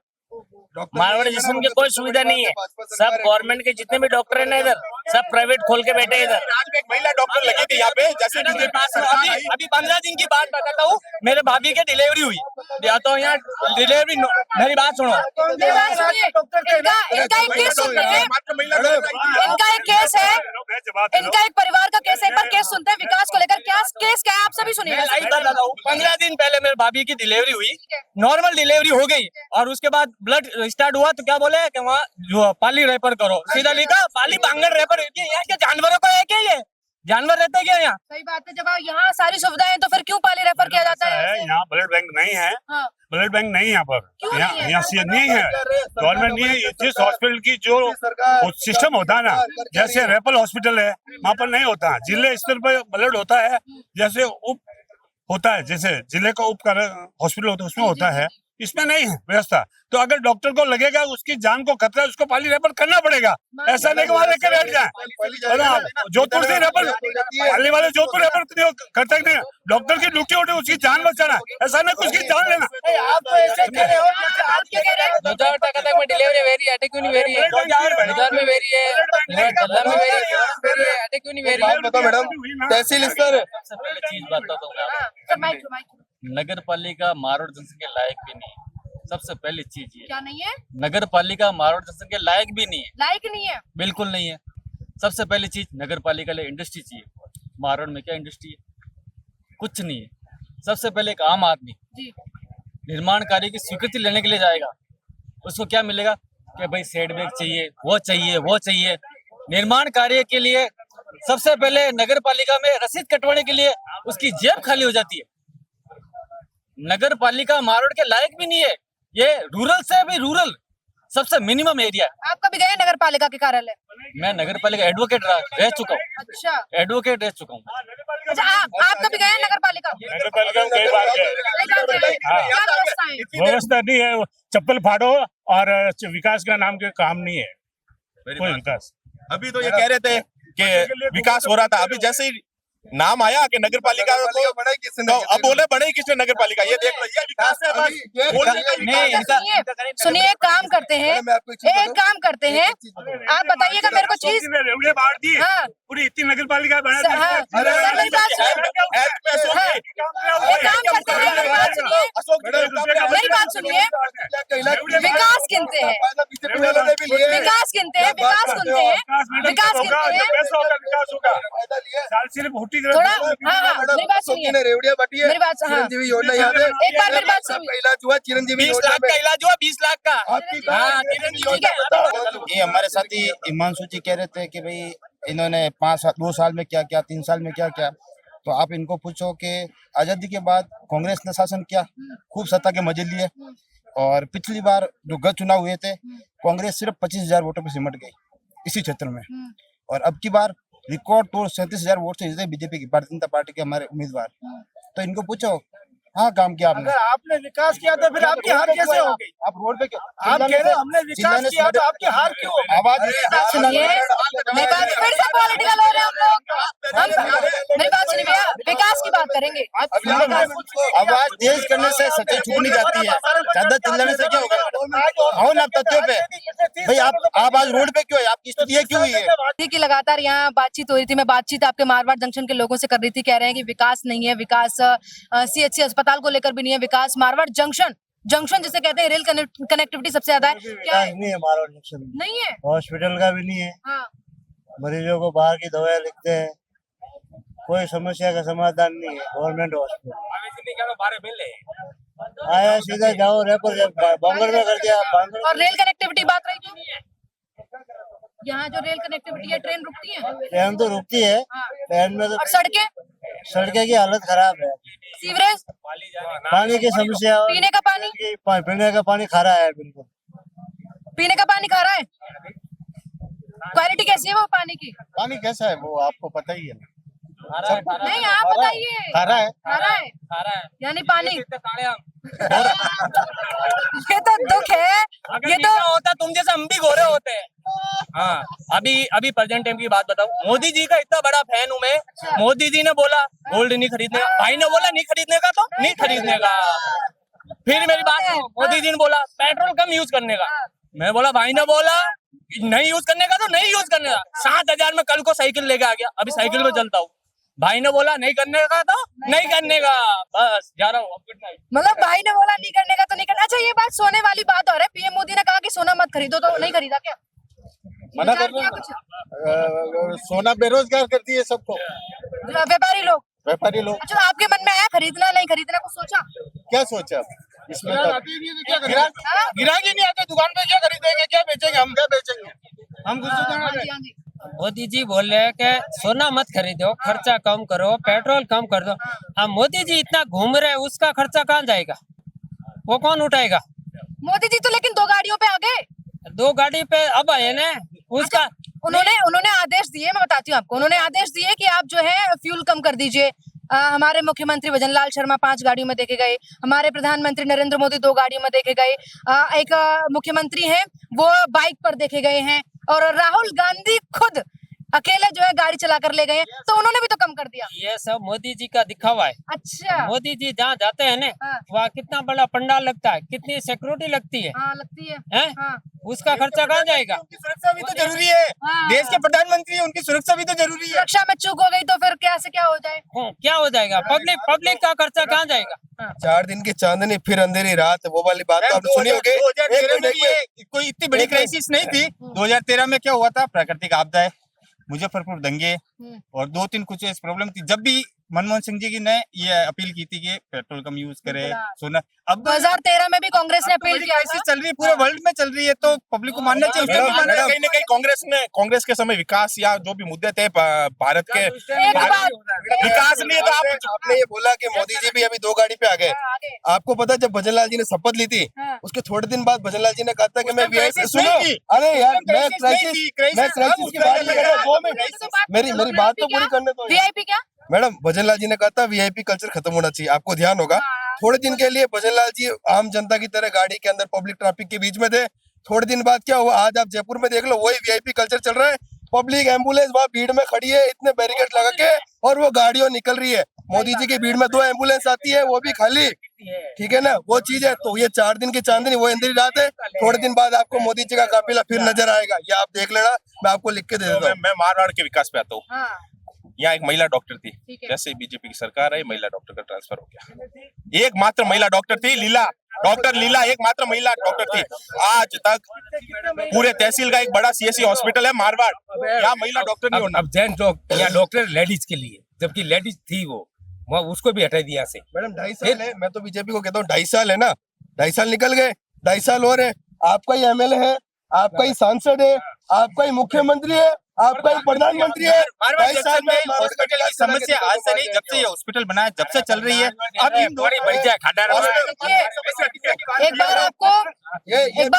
मारवाड़ी जिस्म की कोई सुविधा नहीं है। सब गवर्नमेंट के जितने भी डॉक्टर है ना इधर, सब प्राइवेट खोल के बैठे हैं इधर। आज में एक महिला डॉक्टर लगी थी यहाँ पे, जैसे अभी 15 दिन की बात बताता हूँ, मेरे भाभी की डिलीवरी हुई या तो यहाँ डिलीवरी मेरी बात सुनो, मेरी बात सुनिए, इनका एक केस सुनते हैं, इनका एक केस है, इनका एक परिवार का केस है, एक बार केस सुनते हैं विकास को लेकर। क्या केस क्या है आप सभी सुनिएगा। 15 दिन पहले मेरे भाभी की डिलीवरी हुई, नॉर्मल डिलीवरी हो गई और उसके बाद ब्लड स्टार्ट हुआ तो क्या बोले कि वहाँ जो पाली रेफर करो, सीधा लिखा पाली बांगड़ रेफर। यहाँ के जानवरों को है क्या, ये जानवर रहते हैं क्या यहाँ? सही बात है, जब यहाँ सारी सुविधाएं हैं तो फिर क्यों पाली रेफर किया जाता है? यहाँ ब्लड बैंक नहीं है, हाँ। ब्लड बैंक नहीं है यहाँ पर, क्यों यहाँ नहीं है? यहाँ से नहीं है, गवर्नमेंट नहीं है। जिस हॉस्पिटल की जो सिस्टम होता है ना, जैसे रेफरल हॉस्पिटल है वहाँ पर नहीं होता, जिले स्तर पर ब्लड होता है, जैसे उप होता है, जैसे जिले का उप हॉस्पिटल होता है उसमें होता है, इसमें नहीं है व्यवस्था। तो अगर डॉक्टर को लगेगा उसकी जान को खतरा है, उसको पाली रेफर करना पड़ेगा। ऐसा नहीं कि वहां लेकर बैठ जाए। जोधपुर से रेफर पाली वाले जोधपुर रेफर करते नहीं, डॉक्टर की ड्यूटी होती है उसकी जान बचाना, ऐसा नहीं कि उसकी जान लेना। आप तो ऐसे कह रहे हो, आप क्या कह रहे हैं? 2000 में डिलीवरी वेरी है, अटैक क्यों नहीं वेरी है? 2000 में वेरी है, 10 में वेरी है, अटैक क्यों नहीं वेरी है? बताओ मैडम, तहसील स्तर सबसे पहले चीज बताता हूँ मैं आपको। हाँ, सर माइक। नगर पालिका मारवाड़ जंक्शन के लायक भी नहीं है, सबसे पहली चीज ये। क्या नहीं है? नगर पालिका मारवाड़ जंक्शन के लायक भी नहीं है, लायक नहीं है। बिल्कुल नहीं है। सबसे पहली चीज, नगर पालिका लिए इंडस्ट्री चाहिए। मारवाड़ में क्या इंडस्ट्री है? कुछ नहीं है। सबसे पहले एक आम आदमी जी। निर्माण कार्य की स्वीकृति लेने के लिए जाएगा, उसको क्या मिलेगा कि भाई सेटबैक चाहिए, वो चाहिए, वो चाहिए। निर्माण कार्य के लिए सबसे पहले नगर पालिका में रसीद कटवाने के लिए उसकी जेब खाली हो जाती है। नगर पालिका मारवाड़ के लायक भी नहीं है, ये रूरल से भी रूरल सबसे मिनिमम एरिया है। आप कभी गए नगर पालिका के कार्यालय? मैं नगर पालिका एडवोकेट रह चुका हूँ, अच्छा एडवोकेट रह चुका हूँ। अच्छा, आप कभी गए नगर पालिका? नगर पालिका में कई बार गए। क्या व्यवस्था है? व्यवस्था नहीं है, चप्पल फाड़ो और विकास का नाम के काम नहीं है कोई विकास। अभी तो ये कह रहे थे कि विकास हो रहा था, अभी जैसे ही नाम आया कि नगर पालिका को, तो अब बोले बड़े किसने नगर पालिका, ये देख लो, ये विकास है बस। सुनिए, एक काम करते हैं, आप बताइएगा मेरे को चीज। रेवड़े बांट दी हाँ। पूरी, इतनी नगर पालिका बना दी। हाँ, सर मेरी बात सुनिए, एक काम करते हैं, मेरी बात सुनिए, विकास गिनते हैं, थोड़ा। हाँ, मेरी बात सुनिए, रेवड़िया बटी है, मेरी बात, हाँ। चिरंजीवी योजना यहाँ पे एक बार मेरी बात सुनिए। इलाज हुआ, चिरंजीवी 20 योजना लाख का इलाज हुआ, 20 लाख का। आपकी हाँ, ठीक है। ये हमारे साथी हिमांशु जी कह रहे थे कि भाई इन्होंने 2 साल में क्या किया, 3 साल में क्या किया। तो आप इनको पूछो कि आजादी के बाद कांग्रेस ने शासन किया, खूब सत्ता के मजे लिए, और पिछली बार जो गत चुनाव हुए थे कांग्रेस सिर्फ 25,000 वोटों पे सिमट गई इसी क्षेत्र में, और अब की बार रिकॉर्ड तोड़ 37,000 वोट से जीते बीजेपी की, भारतीय जनता पार्टी के हमारे उम्मीदवार। तो इनको पूछो, हाँ काम किया आपने? अगर आपने विकास किया तो फिर आपकी हार कैसे हो गई? आप रोड पे आप कह रहे हो हमने विकास किया तो आपकी हार क्यों हो गई? आवाज सुनिए, मेरी बात फिर से पॉलिटिकल हो रहे हैं हम लोग। मेरी बात सुनिए भैया, विकास की बात करेंगे। आवाज तेज करने से सच्चाई छुप नहीं जाती है, ज्यादा चिल्लाने से क्या होगा? आओ ना तथ्यों पे। भाई आप आज रोड पे क्यों है? आपकी स्थिति क्यों हुई है? कि लगातार यहाँ बातचीत हो रही थी, मैं बातचीत आपके मारवाड़ जंक्शन के लोगों से कर रही थी, कह रहे हैं कि विकास नहीं है, विकास CHC अस्पताल को लेकर भी नहीं है, विकास मारवाड़ जंक्शन जिसे कहते हैं, रेल कनेक्टिविटी सबसे ज्यादा है। क्या है? नहीं है मारवाड़ जंक्शन, नहीं है, हॉस्पिटल का भी नहीं है, हाँ। मरीजों को बाहर की दवाएं लिखते हैं, कोई समस्या का समाधान नहीं है। गवर्नमेंट हॉस्पिटल आया सीधा जाओ, रेफर बांगड़ में कर दिया, और रेल कनेक्टिविटी बात रही थी, यहाँ जो रेल कनेक्टिविटी है, ट्रेन रुकती है, ट्रेन तो रुकती है, हाँ। ट्रेन में तो और सड़कें, सड़कें की हालत खराब है, सीवरेज, पानी की समस्या, पीने का पानी, पीने का पानी खारा है, बिल्कुल पीने का पानी खा रहा है। क्वालिटी कैसी है वो पानी की? पानी कैसा है वो आपको पता ही है। नहीं, आप बताइए। खारा है, खारा है, यानी पानी ये तो दुख है, अगर ये तो मीठा होता तुम जैसे हम भी गोरे होते हैं। हाँ, अभी प्रेजेंट टाइम की बात बताऊं, मोदी जी का इतना बड़ा फैन हूं मैं। मोदी जी ने बोला गोल्ड नहीं खरीदने का, भाई ने बोला नहीं खरीदने का तो नहीं खरीदने का। फिर मेरी बात सुनो, मोदी जी ने बोला पेट्रोल कम यूज करने का, मैं बोला भाई ने बोला नहीं यूज करने का तो नहीं यूज करने का। 7,000 में कल को साइकिल लेके आ गया, अभी साइकिल में चलता हूँ। भाई ने बोला नहीं करने का तो नहीं करने का, बस जा रहा हूँ। Good night. मतलब भाई ने बोला नहीं करने का तो नहीं करना। अच्छा, ये बात सोने वाली बात और है, पीएम मोदी ने कहा कि सोना मत खरीदो, तो नहीं खरीदा क्या? मना विचार कर किया रहे कुछ? सोना बेरोजगार करती है सबको, व्यापारी लोग। व्यापारी लोग। अच्छा, तो आपके मन में आया खरीदना नहीं खरीदना, कुछ सोचा? क्या सोचा इसमें? गिराकी नहीं आते दुकान पे, क्या खरीदेंगे, क्या बेचेंगे, हम क्या बेचेंगे, हम कुछ हाँ जी, हाँ जी। मोदी जी बोल रहे हैं कि सोना मत खरीदो, खर्चा कम करो, पेट्रोल कम कर दो। अब मोदी जी इतना घूम रहे हैं, उसका खर्चा कहाँ जाएगा? वो कौन उठाएगा? मोदी जी तो लेकिन 2 गाड़ियों पे आ गए। 2 गाड़ी पे अब आए ना उसका। उन्होंने आदेश दिए, मैं बताती हूँ आपको, उन्होंने आदेश दिए कि आप जो है फ्यूल कम कर दीजिए। हमारे मुख्यमंत्री भजनलाल शर्मा 5 गाड़ियों में देखे गए, हमारे प्रधानमंत्री नरेंद्र मोदी 2 गाड़ियों में देखे गए, एक मुख्यमंत्री हैं वो बाइक पर देखे गए हैं, और राहुल गांधी खुद अकेले जो है गाड़ी चला कर ले गए हैं, तो उन्होंने भी तो कम कर दिया। ये सब मोदी जी का दिखावा है। अच्छा। मोदी जी जहाँ जाते हैं ना, हाँ। वहाँ कितना बड़ा पंडाल लगता है, कितनी सिक्योरिटी लगती है, हाँ, लगती है। हैं? हाँ। उसका खर्चा कहाँ जाएगा? उनकी सुरक्षा भी तो जरूरी है। हाँ। देश के प्रधानमंत्री है, उनकी सुरक्षा भी तो जरूरी है। सुरक्षा में चूक हो गई तो फिर क्या से क्या हो जाए? क्या हो जाएगा? पब्लिक का खर्चा कहाँ जाएगा? 4 दिन की चांदनी फिर अंधेरी रात, वो वाली बात तो आपने सुनी होगी। 2013 में ये कोई इतनी बड़ी क्राइसिस नहीं थी। 2013 में क्या हुआ था, प्राकृतिक आपदा है, मुजफ्फरपुर दंगे और 2-3 कुछ प्रॉब्लम थी। जब भी मनमोहन सिंह जी ने ये अपील की थी कि पेट्रोल कम यूज करे, सोना। अब 2013 में भी कांग्रेस ने अपील किया क्राइसिस चल रही है, पूरे वर्ल्ड में चल रही है, तो पब्लिक को मानना चाहिए। उसका भी मानना चाहिए। कहीं ना कहीं कांग्रेस के समय विकास या जो भी मुद्दे थे भारत के, एक बात विकास नहीं है तो आपने ये बोला कि मोदी जी भी अभी 2 गाड़ी पे आ गए। आगे। आपको पता है जब भजनलाल जी ने शपथ ली थी, हाँ। उसके थोड़े दिन बाद भजनलाल जी ने कहा था कि मैं वीआईपी। crisis सुनो, नहीं थी। अरे यार मैं crisis नहीं थी, crisis क्राइसिस की बात नहीं कर रहा, 2 मिनट मेरी बात तो पूरी करने दो। वीआईपी क्या? मैडम, भजनलाल जी ने कहा था वीआईपी कल्चर खत्म होना चाहिए, आपको ध्यान होगा। थोड़े दिन के लिए भजनलाल जी आम जनता की तरह गाड़ी के अंदर पब्लिक ट्रैफिक के बीच में थे। थोड़े दिन बाद क्या हुआ, आज आप जयपुर में देख लो, वही वीआईपी कल्चर चल रहा है। पब्लिक एम्बुलेंस वहाँ भीड़ में खड़ी है, इतने बैरिकेड लगा के, और वो गाड़ियों निकल रही है। मोदी जी की भीड़ में 2 एम्बुलेंस आती है, वो भी खाली। ठीक है ना, वो चीज है। तो ये 4 दिन की चांदनी, वो अंधेरी रात है। थोड़े दिन बाद आपको मोदी जी का काफिला फिर नजर आएगा, ये आप देख लेना, मैं आपको लिख के दे देता हूँ। मैं मारवाड़ के विकास पे आता हूँ। हाँ, यहाँ एक महिला डॉक्टर थी, ठीक है। जैसे बीजेपी की सरकार आई, महिला डॉक्टर का ट्रांसफर हो गया। एकमात्र महिला डॉक्टर थी लीला, डॉक्टर लीला एकमात्र महिला डॉक्टर थी। आज तक पूरे तहसील का एक बड़ा सीएससी हॉस्पिटल है मारवाड़, यहाँ महिला डॉक्टर नहीं होना। अब जेंट्स यहाँ डॉक्टर लेडीज के लिए, जबकि लेडीज थी वो उसको भी हटा दिया से। मैडम 2.5 साल है, मैं तो बीजेपी को कहता हूँ 2.5 साल है ना, 2.5 साल निकल गए, 2.5 साल और है। आपका ही एमएलए है, आपका ही सांसद है, आपका ही मुख्यमंत्री है, आपका ही प्रधानमंत्री है। मारवाड़ 2.5 साल जंक्शन में में हॉस्पिटल की समस्या आज से नहीं, जब से ये हॉस्पिटल बना है, जब से चल रही है। अब इन बड़ी बढ़ जाए खाड़ा एक बार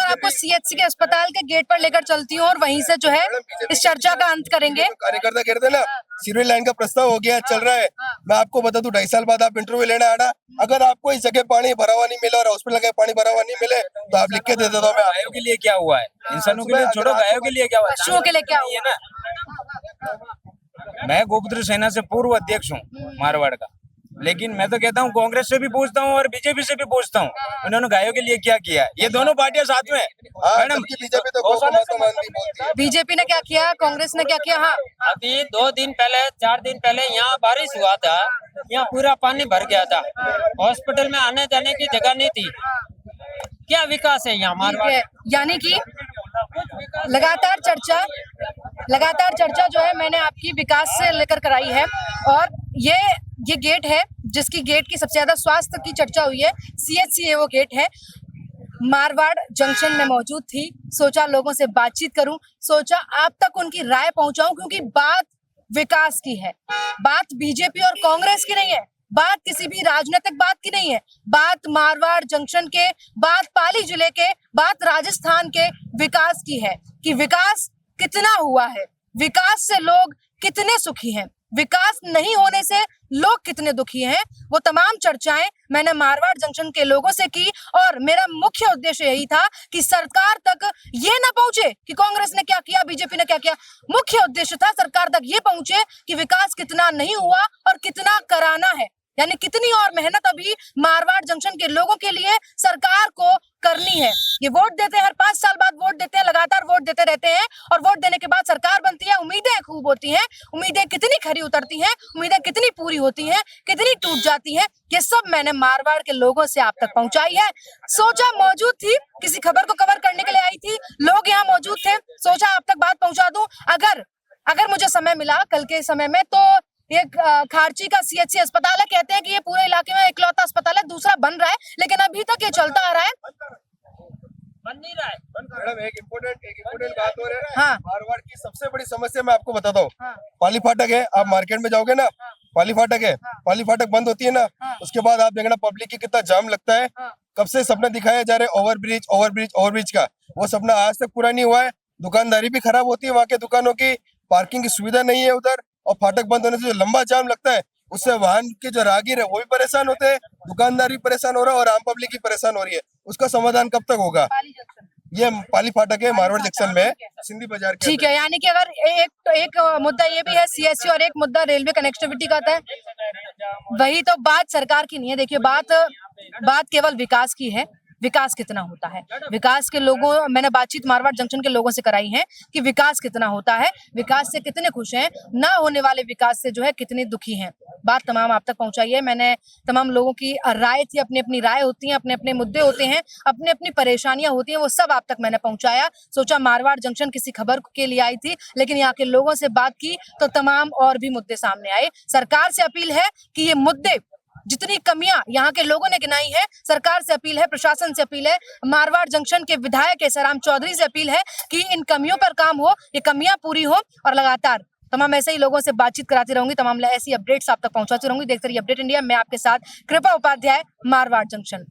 आपको सीएचसी के अस्पताल के गेट पर लेकर चलती हूँ, और वहीं से जो है इस चर्चा का अंत करेंगे। कार्यकर्ता कहते हैं ना, सिविल लाइन का प्रस्ताव हो गया, चल रहा है। मैं आपको बता दूं, 2.5 साल बाद आप इंटरव्यू लेने आना, अगर आपको इस जगह पानी भरा हुआ नहीं मिला और हॉस्पिटल का पानी भरा हुआ नहीं मिले, तो आप लिख के दे देता हूँ। मैं गायों के लिए क्या हुआ है, इंसानों के लिए छोड़ो, गायों के लिए क्या हुआ है? पशुओं के लिए क्या ये ना, मैं गोपत्र सेना से पूर्व अध्यक्ष हूँ मारवाड़ का, लेकिन मैं तो कहता हूँ कांग्रेस से भी पूछता हूँ और बीजेपी से भी पूछता हूँ, उन्होंने गायों के लिए क्या किया? ये दोनों पार्टियां साथ में। मैडम, बीजेपी तो गौशाला मानती बोलती है। बीजेपी ने क्या किया, कांग्रेस ने क्या किया? हाँ, अभी 2 दिन पहले 4 दिन पहले यहाँ बारिश हुआ था, यहाँ पूरा पानी भर गया था, हॉस्पिटल में आने जाने की जगह नहीं थी। क्या विकास है यहाँ ठीक मारवाड़? है। यानी कि लगातार चर्चा जो है मैंने आपकी विकास से लेकर कराई है, और ये गेट है जिसकी गेट की सबसे ज्यादा स्वास्थ्य की चर्चा हुई है, सीएचसी है वो गेट है। मारवाड़ जंक्शन में मौजूद थी, सोचा लोगों से बातचीत करूं, सोचा आप तक उनकी राय पहुंचाऊं, क्योंकि बात विकास की है, बात बीजेपी और कांग्रेस की नहीं है, बात किसी भी राजनीतिक बात की नहीं है, बात मारवाड़ जंक्शन के, बात पाली जिले के, बात राजस्थान के विकास की है कि विकास कितना हुआ है, विकास से लोग कितने सुखी हैं, विकास नहीं होने से लोग कितने दुखी हैं, वो तमाम चर्चाएं मैंने मारवाड़ जंक्शन के लोगों से की और मेरा मुख्य उद्देश्य यही था कि सरकार तक ये ना पहुंचे कि कांग्रेस ने क्या किया, बीजेपी ने क्या किया। मुख्य उद्देश्य था सरकार तक ये पहुंचे कि विकास कितना नहीं हुआ और कितना कराना है, यानी कितनी और मेहनत अभी मारवाड़ जंक्शन के लोगों के लिए सरकार को करनी है। ये वोट देते हैं, हर 5 साल बाद वोट देते हैं, लगातार वोट देते रहते हैं और वोट देने के बाद सरकार बनती है, उम्मीदें खूब होती हैं, उम्मीदें कितनी खरी उतरती हैं, उम्मीदें कितनी पूरी होती हैं, कितनी टूट जाती हैं, ये सब मैंने मारवाड़ के लोगों से आप तक पहुंचाई है। सोचा मौजूद थी, किसी खबर को कवर करने के लिए आई थी, लोग यहाँ मौजूद थे, सोचा आप तक बात पहुंचा दूं। अगर मुझे समय मिला कल के समय में तो ये खारची का CHC अस्पताल है, कहते हैं कि ये पूरे इलाके में इकलौता अस्पताल है, दूसरा बन रहा है, लेकिन अभी तक ये चलता आ रहा है, बन नहीं रहा है। मैडम एक इम्पोर्टेंट बात हो रही है। हाँ। मारवाड़ की सबसे बड़ी समस्या मैं आपको बताता हूँ। हाँ। पाली फाटक है, आप मार्केट में जाओगे ना, पाली फाटक है, पाली फाटक बंद होती है ना, उसके बाद आप देखना पब्लिक की कितना जाम लगता है। कब से सपना दिखाया जा रहा है ओवरब्रिज का, वो सपना आज तक पूरा नहीं हुआ है। दुकानदारी भी खराब होती है, वहाँ के दुकानों की पार्किंग की सुविधा नहीं है उधर, और फाटक बंद होने से जो लंबा जाम लगता है उससे वाहन के जो राहगीर है वो भी परेशान होते हैं, दुकानदार भी परेशान हो रहा है और आम पब्लिक भी परेशान हो रही है। उसका समाधान कब तक होगा? ये पाली फाटक है मारवाड़ जंक्शन में, सिंधी बाजार के ठीक है, यानी कि अगर एक मुद्दा ये भी है CHC और एक मुद्दा रेलवे कनेक्टिविटी का है, वही तो बात सरकार की नहीं है। देखिए बात केवल विकास की है। विकास कितना होता है, विकास के लोगों, मैंने बातचीत मारवाड़ जंक्शन के लोगों से कराई है कि विकास कितना होता है, विकास से कितने खुश हैं, ना होने वाले विकास से जो है कितने दुखी हैं। बात तमाम आप तक पहुंचाई है मैंने। तमाम लोगों की राय थी, अपनी अपनी राय होती है, अपने अपने मुद्दे होते हैं, अपनी अपनी परेशानियां होती हैं, वो सब आप तक मैंने पहुंचाया। सोचा मारवाड़ जंक्शन किसी खबर के लिए आई थी, लेकिन यहाँ के लोगों से बात की तो तमाम और भी मुद्दे सामने आए। सरकार से अपील है कि ये मुद्दे, जितनी कमियां यहाँ के लोगों ने गिनाई है, सरकार से अपील है, प्रशासन से अपील है, मारवाड़ जंक्शन के विधायक एसाराम चौधरी से अपील है कि इन कमियों पर काम हो, ये कमियां पूरी हो और लगातार तमाम ऐसे ही लोगों से बातचीत कराती रहूंगी, तमाम ऐसी अपडेट्स आप तक पहुंचाती रहूंगी। देखते रहिए अपडेट इंडिया, मैं आपके साथ कृपा उपाध्याय, मारवाड़ जंक्शन।